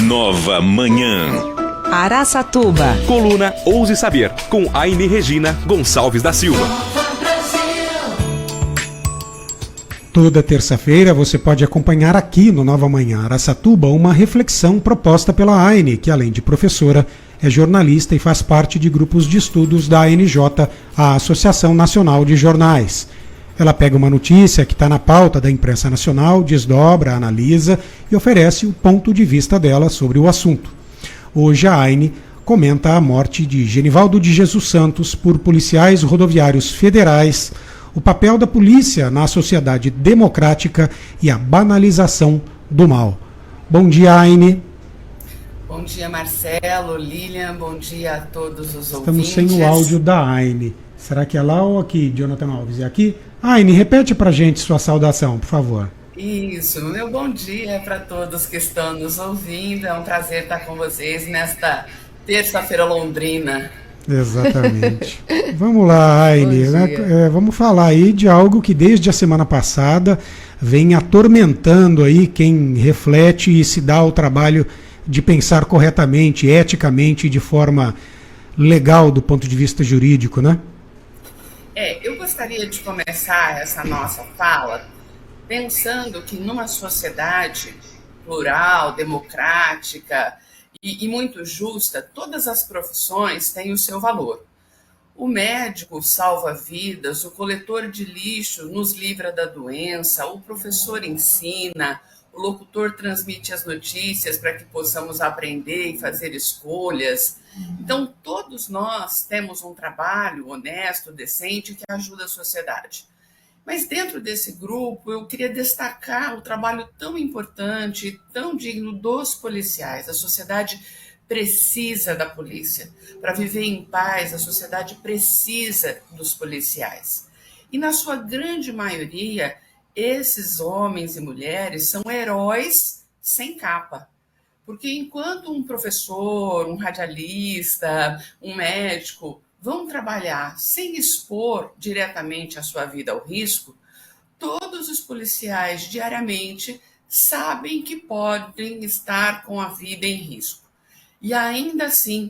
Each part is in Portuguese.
Nova Manhã. Araçatuba. Coluna Ouse Saber, com Aine Regina Gonçalves da Silva. Toda terça-feira você pode acompanhar aqui no Nova Manhã Araçatuba uma reflexão proposta pela Aine, que além de professora, é jornalista e faz parte de grupos de estudos da ANJ, a Associação Nacional de Jornais. Ela pega uma notícia que está na pauta da imprensa nacional, desdobra, analisa e oferece o ponto de vista dela sobre o assunto. Hoje a Aine comenta a morte de Genivaldo de Jesus Santos por policiais rodoviários federais, o papel da polícia na sociedade democrática e a banalização do mal. Bom dia, Aine. Bom dia, Marcelo, Lilian, bom dia a todos os ouvintes. Estamos sem o áudio da Aine. Será que é lá ou aqui, Jonathan Alves? É aqui? Aine, repete pra gente sua saudação, por favor. Isso, meu bom dia para todos que estão nos ouvindo. É um prazer estar com vocês nesta terça-feira londrina. Exatamente. Vamos lá, Aine. Vamos falar aí de algo que desde a semana passada vem atormentando aí quem reflete e se dá o trabalho de pensar corretamente, eticamente, de forma legal do ponto de vista jurídico, né? Eu gostaria de começar essa nossa fala pensando que numa sociedade plural, democrática e muito justa, todas as profissões têm o seu valor. O médico salva vidas, o coletor de lixo nos livra da doença, o professor ensina, o locutor transmite as notícias para que possamos aprender e fazer escolhas. Então, todos nós temos um trabalho honesto, decente, que ajuda a sociedade. Mas dentro desse grupo, eu queria destacar o trabalho tão importante e tão digno dos policiais. A sociedade precisa da polícia. Para viver em paz, a sociedade precisa dos policiais. E na sua grande maioria, esses homens e mulheres são heróis sem capa. Porque enquanto um professor, um radialista, um médico vão trabalhar sem expor diretamente a sua vida ao risco, todos os policiais diariamente sabem que podem estar com a vida em risco. E ainda assim,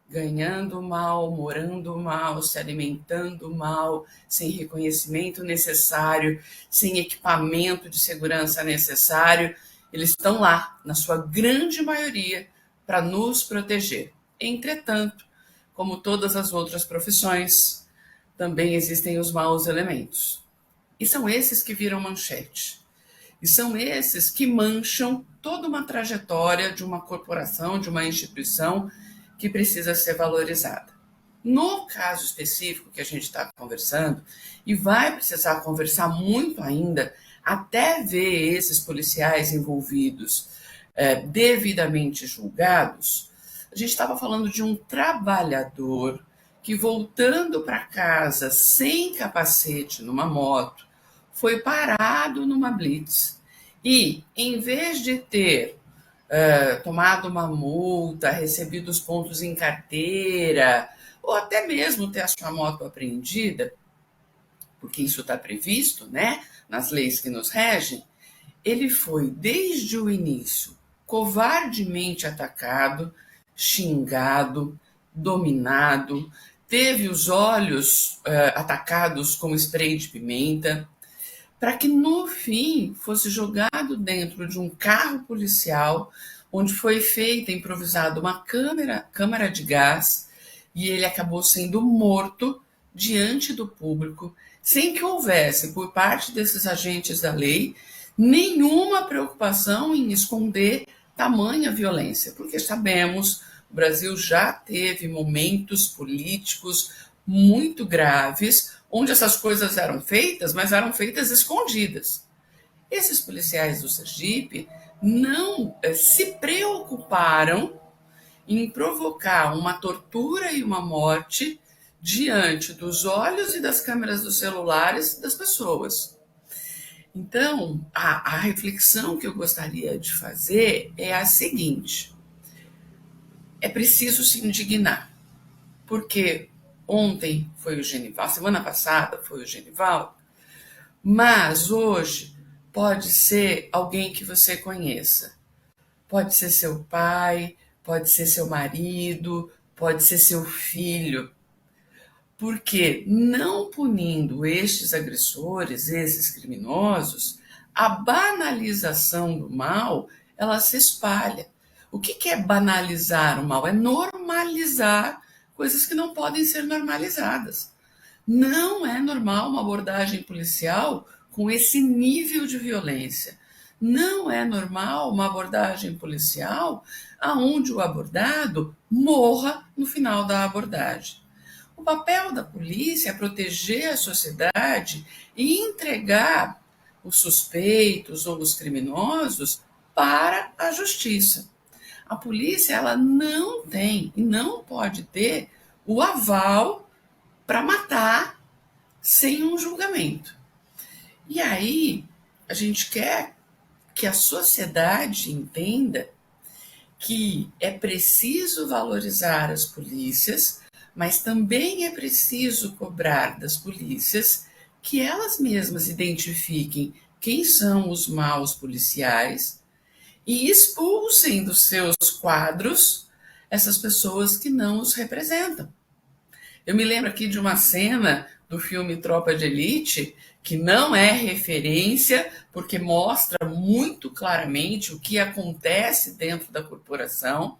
ganhando mal, morando mal, se alimentando mal, sem reconhecimento necessário, sem equipamento de segurança necessário, eles estão lá, na sua grande maioria, para nos proteger. Entretanto, como todas as outras profissões, também existem os maus elementos. E são esses que viram manchete. E são esses que mancham toda uma trajetória de uma corporação, de uma instituição que precisa ser valorizada. No caso específico que a gente está conversando, e vai precisar conversar muito ainda, até ver esses policiais envolvidos devidamente julgados, a gente estava falando de um trabalhador que, voltando para casa sem capacete numa moto, foi parado numa blitz e, em vez de ter tomado uma multa, recebido os pontos em carteira, ou até mesmo ter a sua moto apreendida, porque isso está previsto, né, nas leis que nos regem, ele foi, desde o início, covardemente atacado, xingado, dominado, teve os olhos atacados com spray de pimenta, para que no fim fosse jogado dentro de um carro policial, onde foi feita, improvisada, uma câmara de gás, e ele acabou sendo morto diante do público, sem que houvesse, por parte desses agentes da lei, nenhuma preocupação em esconder tamanha violência, porque sabemos, o Brasil já teve momentos políticos muito graves, onde essas coisas eram feitas, mas eram feitas escondidas. Esses policiais do Sergipe não se preocuparam em provocar uma tortura e uma morte diante dos olhos e das câmeras dos celulares das pessoas. Então, a reflexão que eu gostaria de fazer é a seguinte: é preciso se indignar, porque ontem foi o Genivaldo, semana passada foi o Genivaldo, mas hoje pode ser alguém que você conheça. pode ser seu pai, pode ser seu marido, pode ser seu filho. Porque não punindo estes agressores, esses criminosos, a banalização do mal, ela se espalha. O que é banalizar o mal? É normalizar coisas que não podem ser normalizadas. Não é normal uma abordagem policial com esse nível de violência. Não é normal uma abordagem policial onde o abordado morra no final da abordagem. O papel da polícia é proteger a sociedade e entregar os suspeitos ou os criminosos para a justiça. A polícia ela não tem e não pode ter o aval para matar sem um julgamento. E aí a gente quer que a sociedade entenda que é preciso valorizar as polícias, mas também é preciso cobrar das polícias que elas mesmas identifiquem quem são os maus policiais e expulsem dos seus quadros essas pessoas que não os representam. Eu me lembro aqui de uma cena do filme Tropa de Elite, que não é referência, porque mostra muito claramente o que acontece dentro da corporação,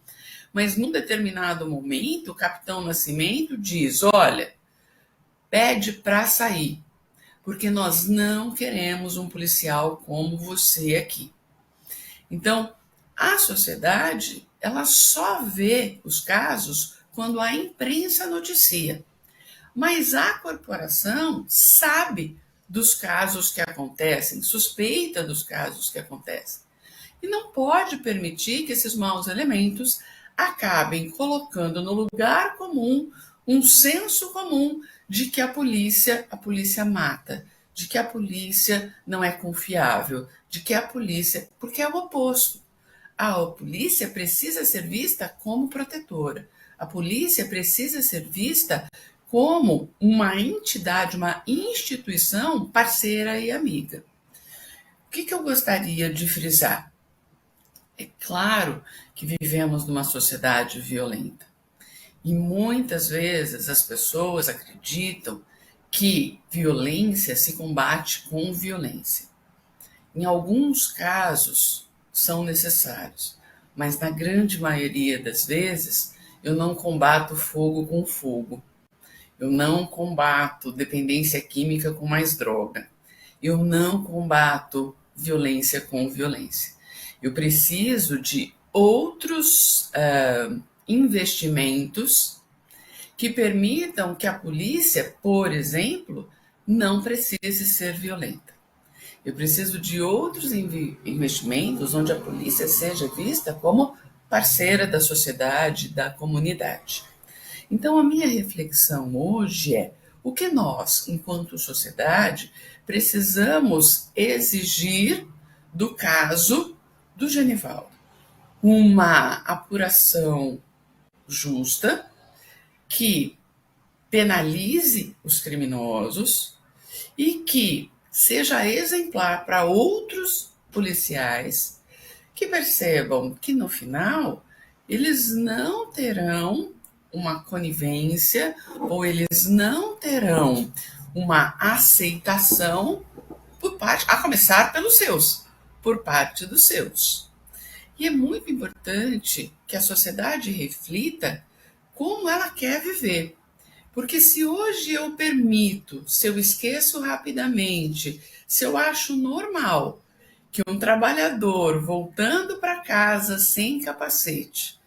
mas num determinado momento, o Capitão Nascimento diz, olha, pede para sair, porque nós não queremos um policial como você aqui. Então, a sociedade, ela só vê os casos quando a imprensa noticia. Mas a corporação sabe dos casos que acontecem, suspeita dos casos que acontecem. E não pode permitir que esses maus elementos acabem colocando no lugar comum um senso comum de que a polícia mata, de que a polícia não é confiável, de que a polícia... Porque é o oposto. A polícia precisa ser vista como protetora. A polícia precisa ser vista como uma entidade, uma instituição parceira e amiga. O que eu gostaria de frisar? É claro que vivemos numa sociedade violenta. E muitas vezes as pessoas acreditam que violência se combate com violência. Em alguns casos são necessários, mas na grande maioria das vezes eu não combato fogo com fogo. Eu não combato dependência química com mais droga. Eu não combato violência com violência. Eu preciso de outros investimentos que permitam que a polícia, por exemplo, não precise ser violenta. Eu preciso de outros investimentos onde a polícia seja vista como parceira da sociedade, da comunidade. Então, a minha reflexão hoje é o que nós, enquanto sociedade, precisamos exigir do caso do Genivaldo. Uma apuração justa, que penalize os criminosos e que seja exemplar para outros policiais que percebam que, no final, eles não terão uma conivência ou eles não terão uma aceitação por parte, a começar pelos seus, por parte dos seus. E é muito importante que a sociedade reflita como ela quer viver. Porque se hoje eu permito, se eu esqueço rapidamente, se eu acho normal que um trabalhador voltando para casa sem capacete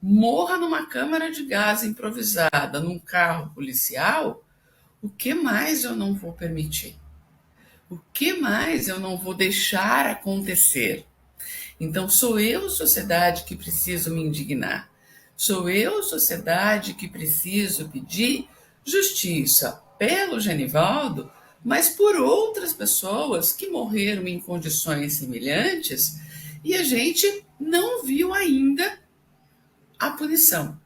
morra numa câmara de gás improvisada, num carro policial, o que mais eu não vou permitir? O que mais eu não vou deixar acontecer? Então, sou eu, sociedade, que preciso me indignar. Sou eu, sociedade, que preciso pedir justiça pelo Genivaldo, mas por outras pessoas que morreram em condições semelhantes e a gente não viu ainda a punição.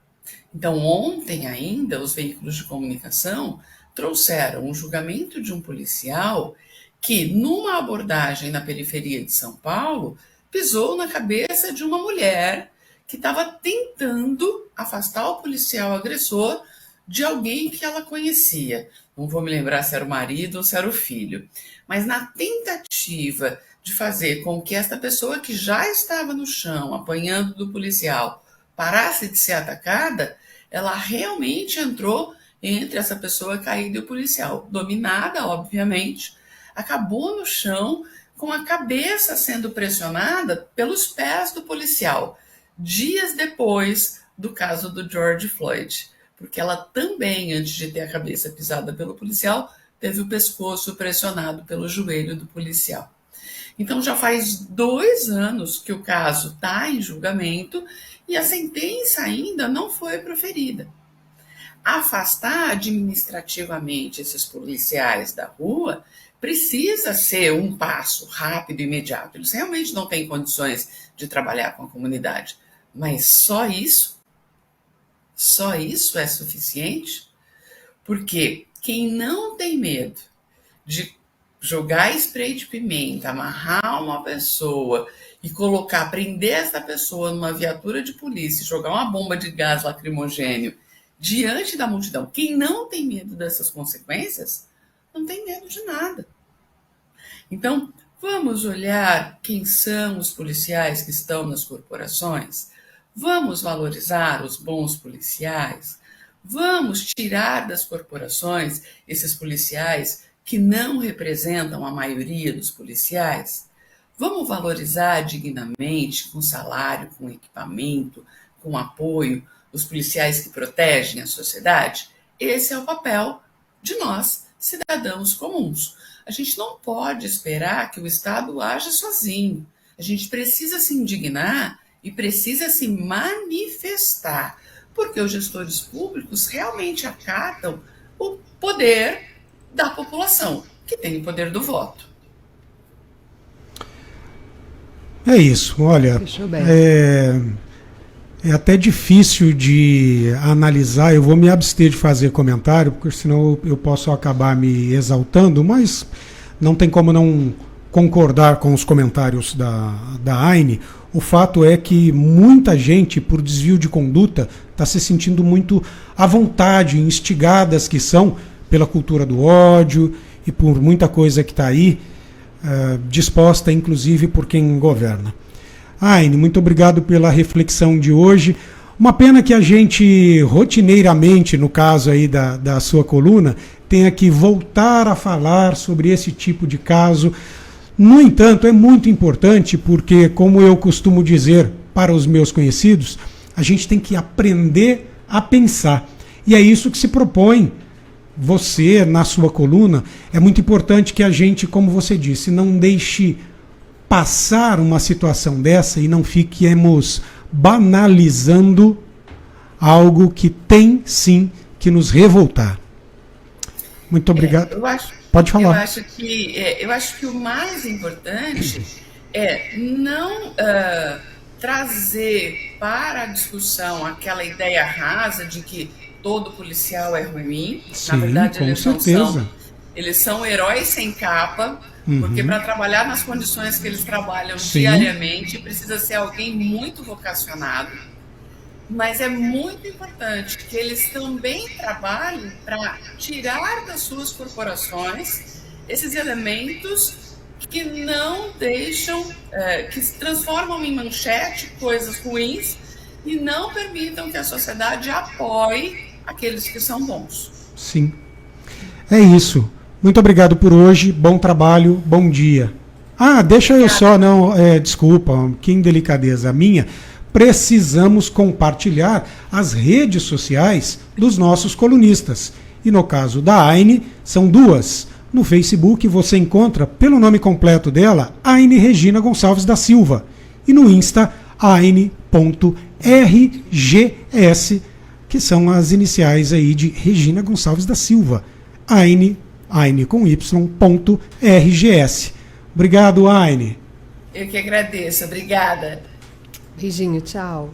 Então, ontem ainda, os veículos de comunicação trouxeram um julgamento de um policial que, numa abordagem na periferia de São Paulo, pisou na cabeça de uma mulher que estava tentando afastar o policial agressor de alguém que ela conhecia. Não vou me lembrar se era o marido ou se era o filho. Mas na tentativa de fazer com que esta pessoa que já estava no chão, apanhando do policial, parasse de ser atacada, ela realmente entrou entre essa pessoa caída e o policial. Dominada, obviamente, acabou no chão com a cabeça sendo pressionada pelos pés do policial, dias depois do caso do George Floyd, porque ela também, antes de ter a cabeça pisada pelo policial, teve o pescoço pressionado pelo joelho do policial. Então já faz 2 anos que o caso está em julgamento e a sentença ainda não foi proferida. Afastar administrativamente esses policiais da rua precisa ser um passo rápido e imediato. Eles realmente não têm condições de trabalhar com a comunidade. Mas só isso é suficiente? Porque quem não tem medo de jogar spray de pimenta, amarrar uma pessoa e prender essa pessoa numa viatura de polícia, jogar uma bomba de gás lacrimogêneo diante da multidão, quem não tem medo dessas consequências, não tem medo de nada. Então, vamos olhar quem são os policiais que estão nas corporações? Vamos valorizar os bons policiais? Vamos tirar das corporações esses policiais que não representam a maioria dos policiais? Vamos valorizar dignamente, com salário, com equipamento, com apoio, os policiais que protegem a sociedade? Esse é o papel de nós, cidadãos comuns. A gente não pode esperar que o Estado haja sozinho. A gente precisa se indignar e precisa se manifestar, porque os gestores públicos realmente acatam o poder da população, que tem o poder do voto. É isso, olha, é até difícil de analisar, eu vou me abster de fazer comentário, porque senão eu posso acabar me exaltando, mas não tem como não concordar com os comentários da Aine. O fato é que muita gente, por desvio de conduta, está se sentindo muito à vontade, instigadas que são pela cultura do ódio e por muita coisa que está aí, disposta inclusive por quem governa. Aine, muito obrigado pela reflexão de hoje. Uma pena que a gente, rotineiramente, no caso aí da sua coluna, tenha que voltar a falar sobre esse tipo de caso. No entanto, é muito importante porque, como eu costumo dizer para os meus conhecidos, a gente tem que aprender a pensar. E é isso que se propõe você, na sua coluna. É muito importante que a gente, como você disse, não deixe passar uma situação dessa e não fiquemos banalizando algo que tem, sim, que nos revoltar. Muito obrigado. Pode falar. Eu acho que o mais importante é não trazer para a discussão aquela ideia rasa de que todo policial é ruim. Sim, na verdade, com certeza. Eles são heróis sem capa, porque para trabalhar nas condições que eles trabalham Sim. diariamente, precisa ser alguém muito vocacionado. Mas é muito importante que eles também trabalhem para tirar das suas corporações esses elementos que não deixam, que se transformam em manchete coisas ruins e não permitam que a sociedade apoie aqueles que são bons. Sim. É isso. Muito obrigado por hoje. Bom trabalho. Bom dia. Deixa eu só, desculpa, que indelicadeza minha. Precisamos compartilhar as redes sociais dos nossos colunistas. E no caso da Aine, são 2. No Facebook você encontra, pelo nome completo dela, Aine Regina Gonçalves da Silva. E no Insta, aine.rgs, que são as iniciais aí de Regina Gonçalves da Silva. Aine com y.rgs. Obrigado, Aine. Eu que agradeço. Obrigada. Reginho, tchau.